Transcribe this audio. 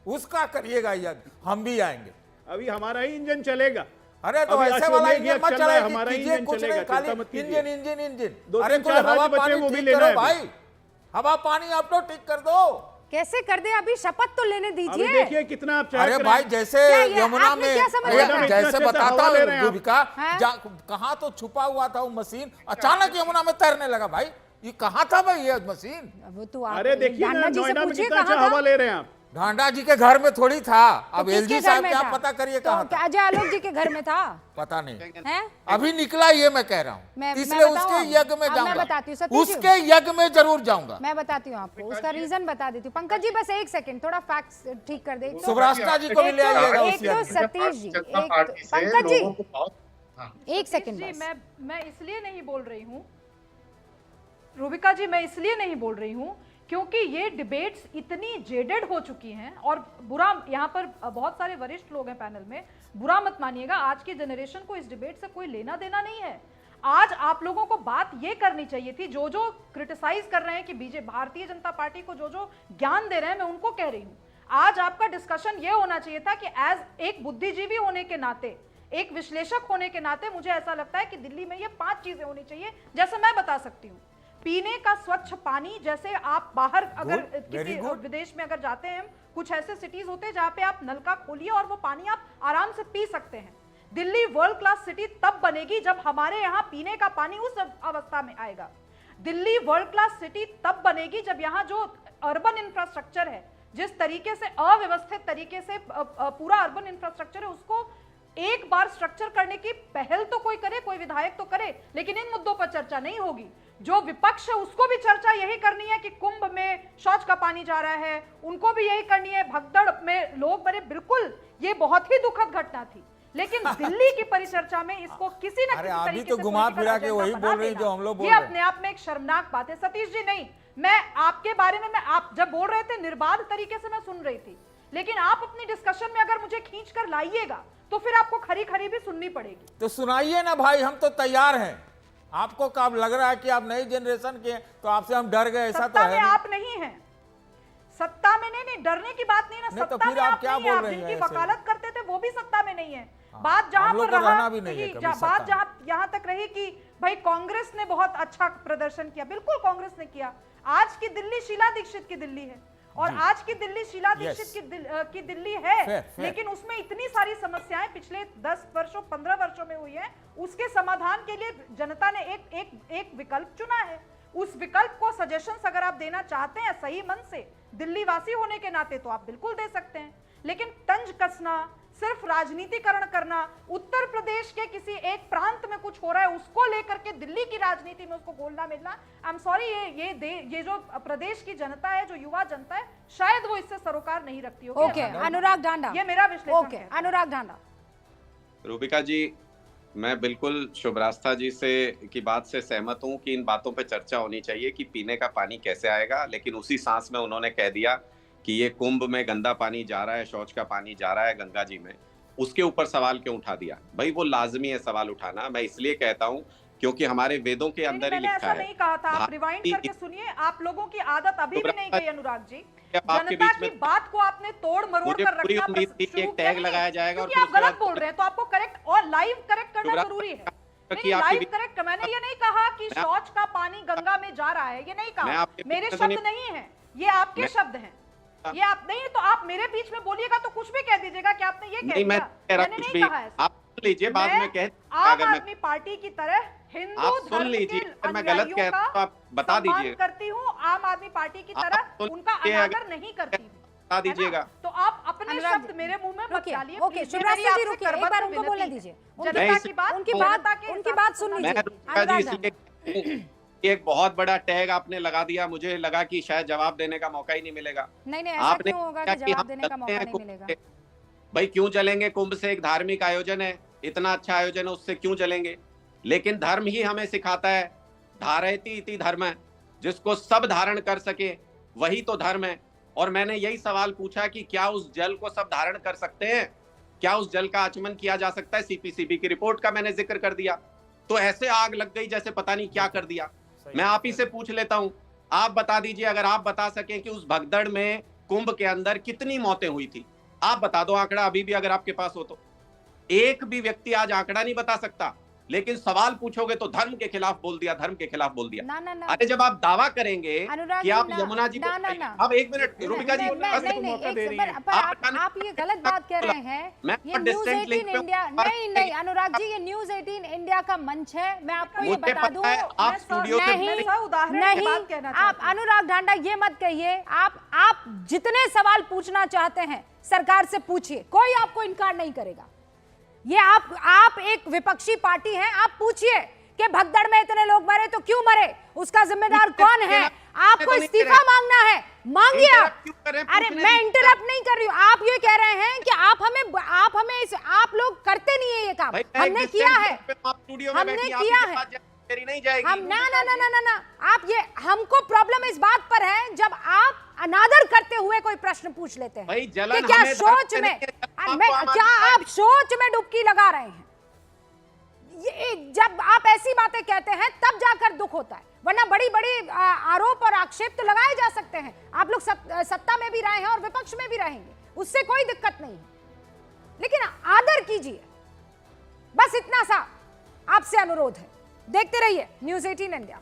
उसका करिएगा यज्ञ, हम भी आएंगे। अभी हमारा ही इंजन चलेगा। अरे तो अभी ऐसे वाला अश्वमेध इंजन यज्ञ मत चल रहा है, चलाइए, हमारा कीजिए इंजन कुछ चलेगा, नहीं, खाली चिंता मत कीजिए। Engine engine engine. दो अरे तीन कुछ चार हवा राज्य बचे, पानी वो भी ठीक लेना करो है अभी। भाई, हवा पानी आप तो ठीक कर दो। कैसे कर दे, अभी शपथ तो लेने अभी दीजिए। देखिए कितना आप चाह अरे रहे भाई हैं। जैसे क्या ये यमुना आपने में क्या समझ अरे रखा है? जैसे इतना अच्छा बताता हवा ले रहे हैं आप। रूबिका, हाँ? कहाँ तो छुपा हुआ था वो मशीन, अचानक यमुना में तैरने लगा भाई। ये कहाँ था भाई ये मशीन? वो तो आप अरे देखिए ना, डांडा जी से नोएडा में पूछिए कितना अच्छा कहाँ था? हवा ले रहे हैं आप। ढांडा जी के घर में थोड़ी था, अब किसके एलजी घर साहब में के आप था? पता करिए तो कहाँ क्या था। अजय आलोक जी के घर में था? पता नहीं, हैं? अभी निकला ये मैं कह रहा हूँ, इसलिए बताऊं उसके अब? यज्ञ में अब मैं जाऊंगा, बताती हूँ, सतीश जी। उसके यज्ञ में जरूर जाऊंगा। मैं बताती हूँ आपको, उसका रीजन बता देती हूँ। पंकज जी बस एक सेकंड, थोड़ा फैक्ट्स ठीक कर दे। सुब्रास्ता जी को भी ले आइएगा उस एक तो यज्ञ में। सतीश जी, जनता एक पार्टी से पंकज जी, लोगों को बहुत एक सेकंड जी, बस। मैं इसलिए नहीं बोल रही हूँ रूबिका जी, मैं इसलिए नहीं बोल रही हूँ क्योंकि ये डिबेट्स इतनी जेडेड हो चुकी हैं। और बुरा, यहाँ पर बहुत सारे वरिष्ठ लोग हैं पैनल में, बुरा मत मानिएगा, आज की जनरेशन को इस डिबेट से कोई लेना देना नहीं है। आज आप लोगों को बात ये करनी चाहिए थी, जो जो क्रिटिसाइज कर रहे हैं कि बीजेपी भारतीय जनता पार्टी को जो जो ज्ञान दे रहे हैं, मैं उनको कह रही हूँ, आज आपका डिस्कशन ये होना चाहिए था कि एज एक बुद्धिजीवी होने के नाते, एक विश्लेषक होने के नाते मुझे ऐसा लगता है कि दिल्ली में ये 5 चीजें होनी चाहिए, जैसे मैं बता सकती हूँ। पीने का स्वच्छ पानी, जैसे आप बाहर अगर किसी विदेश में अगर जाते हैं, कुछ ऐसे सिटीज होते हैं जहां पे आप नलका खोलिए और वो पानी आप आराम से पी सकते हैं। दिल्ली वर्ल्ड क्लास सिटी तब बनेगी जब हमारे यहाँ पीने का पानी उस अवस्था में आएगा। दिल्ली वर्ल्ड क्लास सिटी तब बनेगी जब यहाँ जो अर्बन इंफ्रास्ट्रक्चर है, जिस तरीके से अव्यवस्थित तरीके से पूरा अर्बन इंफ्रास्ट्रक्चर है, उसको एक बार स्ट्रक्चर करने की पहल तो कोई करे, कोई विधायक तो करे, लेकिन इन मुद्दों पर चर्चा नहीं होगी। जो विपक्ष है उसको भी चर्चा यही करनी है कि कुंभ में शौच का पानी जा रहा है, उनको भी यही करनी है, भगदड़ में लोग मरे, बिल्कुल ये बहुत ही दुखद घटना थी, लेकिन दिल्ली की परिचर्चा में इसको किसी न किसी तरीके तो से घुमा फिरा के political वही agenda बोल बना रही जो देना। हम लोग बोल ये रहे हैं। अपने आप में एक शर्मनाक बात है। सतीश जी, नहीं, मैं आपके बारे में, मैं आप जब बोल रहे थे निर्बाध तरीके से मैं सुन रही थी, लेकिन आप अपनी डिस्कशन में अगर मुझे खींच कर लाइएगा तो फिर आपको खरी खरी भी सुननी पड़ेगी। तो सुनाइए ना भाई, हम तो तैयार हैं। आपको कब लग रहा है कि आप नई जनरेशन के हैं तो आपसे हम डर गए, ऐसा तो सत्ता है में नहीं। आप नहीं हैं, सत्ता में नहीं, डरने की बात नहीं ना, नहीं, तो सत्ता फिर में आप आप क्या नहीं हैं, बोल आप रही हैं जिनकी ऐसे? वकालत करते थे वो भी सत्ता में नहीं है। हाँ, बात जहां हम लोग पर को रहा रहना भी नहीं है कि कभी बात सत्ता जहां यहां तक रही कि भाई कांग्रेस ने बहुत अच्छा प्रदर्शन किया, बिल्कुल कांग्रेस ने किया। आज की दिल्ली शीला दीक्षित की दिल्ली है, और आज की दिल्ली शीला दीक्षित की दिल्ली है, fair। लेकिन उसमें इतनी सारी समस्याएं पिछले 10 वर्षों 15 वर्षों में हुई है, उसके समाधान के लिए जनता ने एक विकल्प चुना है। उस विकल्प को सजेशंस अगर आप देना चाहते हैं सही मन से, दिल्ली वासी होने के नाते, तो आप बिल्कुल दे सकते हैं, लेकिन तंज कसना, सिर्फ राजनीतिकरण करना, उत्तर प्रदेश के किसी एक प्रांत में कुछ हो रहा है उसको लेकर के दिल्ली की राजनीति में उसको घोलना मिलना, आई एम सॉरी, ये जो प्रदेश की जनता है, जो युवा जनता है, शायद वो इससे सरोकार नहीं रखती होगी। ओके, अनुराग ढांडा, ये मेरा विश्लेषण ओके, है। अनुराग ढांडा। रूबिका जी, मैं बिल्कुल शुभरास्ता जी से की बात से सहमत हूं कि इन बातों पे चर्चा होनी चाहिए कि पीने का पानी कैसे आएगा, लेकिन उसी सांस में उन्होंने कह दिया कि ये कुंभ में गंदा पानी जा रहा है, शौच का पानी जा रहा है गंगा जी में, उसके ऊपर सवाल क्यों उठा दिया? भाई वो लाजमी है सवाल उठाना, मैं इसलिए कहता हूं क्योंकि हमारे वेदों के अंदर ही मैंने लिखा ऐसा है। नहीं कहा था, आप रिवाइंड करके सुनिए, आप लोगों की आदत अभी भी नहीं गई अनुराग जी, आपके जनता बीच की में बात को आपने तोड़ मरोड़ मुझे कर पूरी रखना उम्मीद थी कि एक टैग लगाया जाएगा और क्योंकि फिर आप उसके गलत बाद बोल रहे हैं, तो आपको करेक्ट और लाइव करेक्ट करना शुभराज जरूरी है। कि नहीं, आपके लाइव बीच- करेक्ट, मैंने ये नहीं कहा कि शौच का पानी गंगा में जा रहा है, ये नहीं मैं कहा, आपके मेरे बीच में तो शब्द नहीं है, ये आपके शब्द हैं, ये आप नहीं, तो आप मेरे बीच में बोलिएगा तो कुछ भी कह दीजिएगा कि आपने ये कह नहीं, मैं दिया, कह रहा मैंने कुछ नहीं भी, कहा ऐसा। आप सुन लीजिए, बाद में कह आम अगर मैं आदमी पार्टी की तरह हिंदू आप सुन धर्म लीजिए, के अगर मैं गलत कह रहा हूं तो आप बता सम्मान दीजिए। करती हूँ, आम आदमी पार्टी की आप तरह सुन उनका लीजिए, अनादर नहीं करती हूँ, बता है ना? दीजिएगा। तो आप अपने अनुराग शब्द जी, मेरे मुंह में मत रुकिए, डालिए, ओके, प्लीज। शिवराज मेरी सिंह जी आपसे रुकिए, एक करबद्ध बार उनको विनती बोलने है। दीजिए, जनता की बात, उनकी जनता के उनकी हिसाब बात से सुन सुनना लीजिए। मैं रूबिका जी अनुराग इसलिए एक बहुत बड़ा टैग आपने लगा दिया, मुझे लगा कि शायद जवाब देने का मौका ही नहीं मिलेगा। नहीं, ऐसा आपने क्यों होगा कहा कि कि जवाब हम देने का चलते मौका हैं नहीं कुंभ मिलेगा? से। भाई क्यों चलेंगे? कुंभ से एक धार्मिक आयोजन है, इतना अच्छा आयोजन है, उससे क्यों चलेंगे? लेकिन धर्म ही हमें सिखाता है, धारयति इति धर्म है, जिसको सब धारण कर सके वही तो धर्म है। और मैंने यही सवाल पूछा कि क्या उस जल को सब धारण कर सकते हैं? क्या उस जल का आचमन किया जा सकता है? सीपीसीबी की रिपोर्ट का मैंने जिक्र कर दिया, तो ऐसे आग लग गई जैसे पता नहीं क्या कर दिया। मैं आप ही से पूछ लेता हूं, आप बता दीजिए, अगर आप बता सकें कि उस भगदड़ में कुंभ के अंदर कितनी मौतें हुई थी? आप बता दो आंकड़ा, अभी भी अगर आपके पास हो तो। एक भी व्यक्ति आज आंकड़ा नहीं बता सकता, लेकिन सवाल पूछोगे तो धर्म के खिलाफ बोल दिया, धर्म के खिलाफ बोल दिया। ना। अरे जब आप दावा करेंगे अनुराग कि आप जी, यमुना जी ना। अब एक मिनट रूबिका जी, आप ये गलत बात कह रहे हैं। ये न्यूज़ 18 इंडिया नहीं अनुराग जी, ये न्यूज़ 18 इंडिया का मंच है। मैं आपको ये बता दूं, आप स्टूडियो से नहीं, आप अनुराग ढांडा ये मत कहिए। आप जितने सवाल पूछना चाहते हैं सरकार से पूछिए, कोई आपको इनकार नहीं करेगा। ये आप एक विपक्षी पार्टी हैं, आप पूछिए कि भगदड़ में इतने लोग मरे तो क्यों मरे, उसका जिम्मेदार कौन है? आपको इस्तीफा मांगना है, मांगिए आप। अरे मैं इंटरप्ट नहीं कर रही हूँ, आप ये कह रहे हैं कि आप लोग करते नहीं है ये काम। हमने किया है, हमने किया है। नहीं जाएगी। हम ना आप ये, हमको प्रॉब्लम इस बात पर है जब आप अनादर करते हुए कोई प्रश्न पूछ लेते हैं कि क्या सोच में, क्या आप सोच में डुबकी लगा रहे हैं? ये जब आप ऐसी बातें कहते हैं तब जाकर दुख होता है, वरना बड़ी बड़ी आरोप और आक्षेप तो लगाए जा सकते हैं। आप लोग सत्ता में भी रहे हैं और विपक्ष में भी रहेंगे, उससे कोई दिक्कत नहीं है, लेकिन आदर कीजिए, बस इतना सा आपसे अनुरोध है। देखते रहिए न्यूज़ 18 इंडिया।